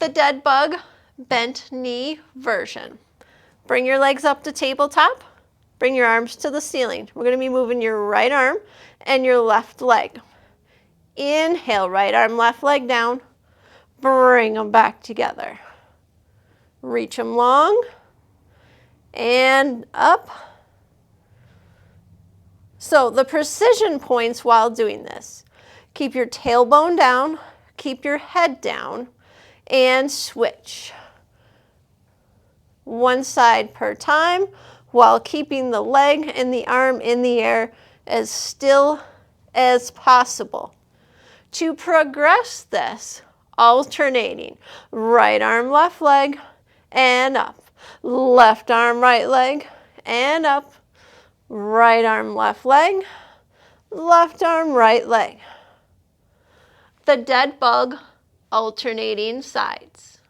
The dead bug bent knee version. Bring your legs up to tabletop. Bring your arms to the ceiling. We're going to be moving your right arm and your left leg. Inhale, right arm, left leg down. Bring them back together. Reach them long and up. So the precision points while doing this. Keep your tailbone down, keep your head down, and switch. One side per time while keeping the leg and the arm in the air as still as possible. To progress this, alternating right arm, left leg, and up. Left arm, right leg, and up. Right arm, left leg, left arm, right leg. The dead bug alternating sides.